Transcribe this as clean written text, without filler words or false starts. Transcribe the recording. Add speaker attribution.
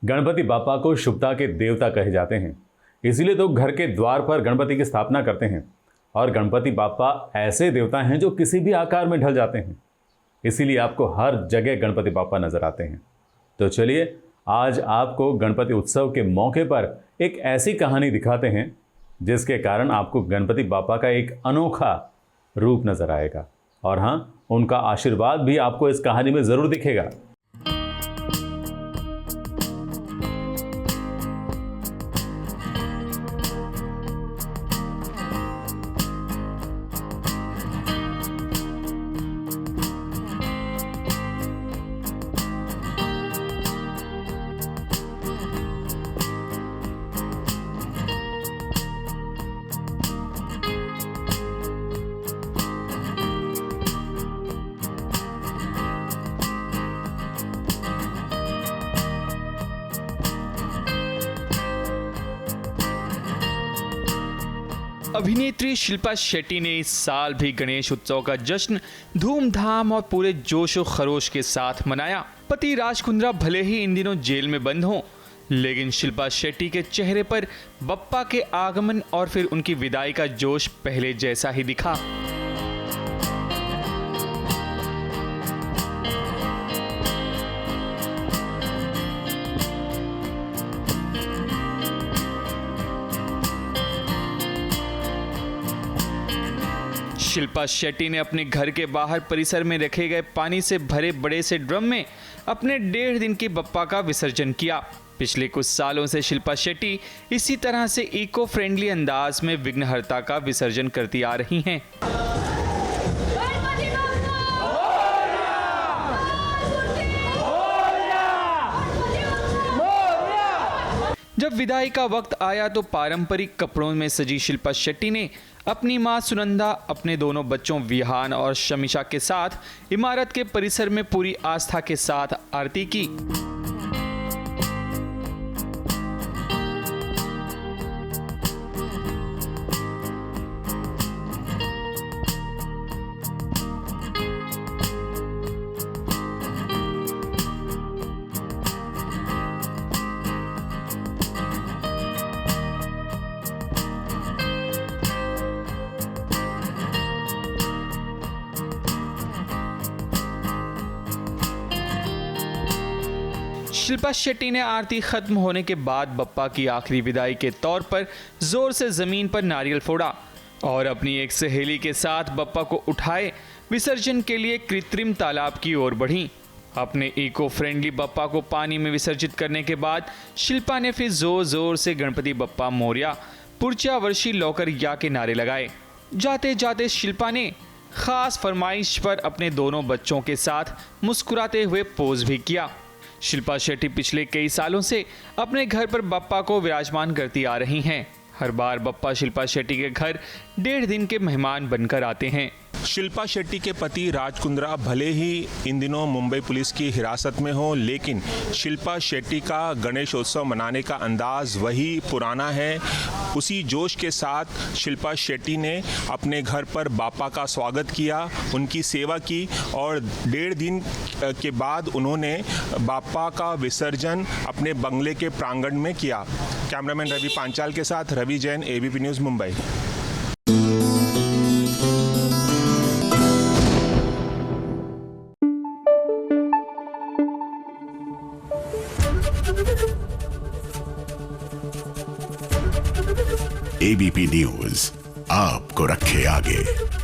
Speaker 1: गणपति बापा को शुभता के देवता कहे जाते हैं, इसीलिए तो घर के द्वार पर गणपति की स्थापना करते हैं। और गणपति बापा ऐसे देवता हैं जो किसी भी आकार में ढल जाते हैं, इसीलिए आपको हर जगह गणपति बापा नजर आते हैं। तो चलिए आज आपको गणपति उत्सव के मौके पर एक ऐसी कहानी दिखाते हैं जिसके कारण आपको गणपति बापा का एक अनोखा रूप नजर आएगा, और हाँ, उनका आशीर्वाद भी आपको इस कहानी में जरूर दिखेगा।
Speaker 2: अभिनेत्री शिल्पा शेट्टी ने इस साल भी गणेश उत्सव का जश्न धूमधाम और पूरे जोश और खरोश के साथ मनाया। पति राज कुंद्रा भले ही इन दिनों जेल में बंद हों, लेकिन शिल्पा शेट्टी के चेहरे पर बप्पा के आगमन और फिर उनकी विदाई का जोश पहले जैसा ही दिखा। शिल्पा शेट्टी ने अपने घर के बाहर परिसर में रखे गए पानी से भरे बड़े से ड्रम में अपने 1.5 दिन के बप्पा का विसर्जन किया। पिछले कुछ सालों से शिल्पा शेट्टी इसी तरह से इको फ्रेंडली अंदाज में विघ्नहर्ता का विसर्जन करती आ रही हैं। जब विदाई का वक्त आया तो पारंपरिक कपड़ों में सजी शिल्पा शेट्टी ने अपनी मां सुनंदा, अपने दोनों बच्चों विहान और शमीशा के साथ इमारत के परिसर में पूरी आस्था के साथ आरती की। शिल्पा शेट्टी ने आरती खत्म होने के बाद बप्पा की आखिरी विदाई के तौर पर जोर से जमीन पर नारियल फोड़ा और अपनी एक सहेली के साथ बप्पा को उठाए विसर्जन के लिए कृत्रिम तालाब की ओर बढ़ी। अपने इको फ्रेंडली बप्पा को पानी में विसर्जित करने के बाद शिल्पा ने फिर जोर जोर से गणपति बप्पा मोरया, पुरचा वर्षी लौकर या के नारे लगाए। जाते जाते शिल्पा ने खास फरमाइश पर अपने दोनों बच्चों के साथ मुस्कुराते हुए पोज भी किया। शिल्पा शेट्टी पिछले कई सालों से अपने घर पर बप्पा को विराजमान करती आ रही हैं। हर बार बप्पा शिल्पा शेट्टी के घर 1.5 दिन के मेहमान बनकर आते हैं।
Speaker 3: शिल्पा शेट्टी के पति राज कुंद्रा भले ही इन दिनों मुंबई पुलिस की हिरासत में हो, लेकिन शिल्पा शेट्टी का गणेशोत्सव मनाने का अंदाज वही पुराना है। उसी जोश के साथ शिल्पा शेट्टी ने अपने घर पर बापा का स्वागत किया, उनकी सेवा की और 1.5 दिन के बाद उन्होंने बापा का विसर्जन अपने बंगले के प्रांगण में किया। कैमरामैन रवि पांचाल के साथ Ravi Jain, ABP news Mumbai.
Speaker 4: ABP news आपको रखे आगे।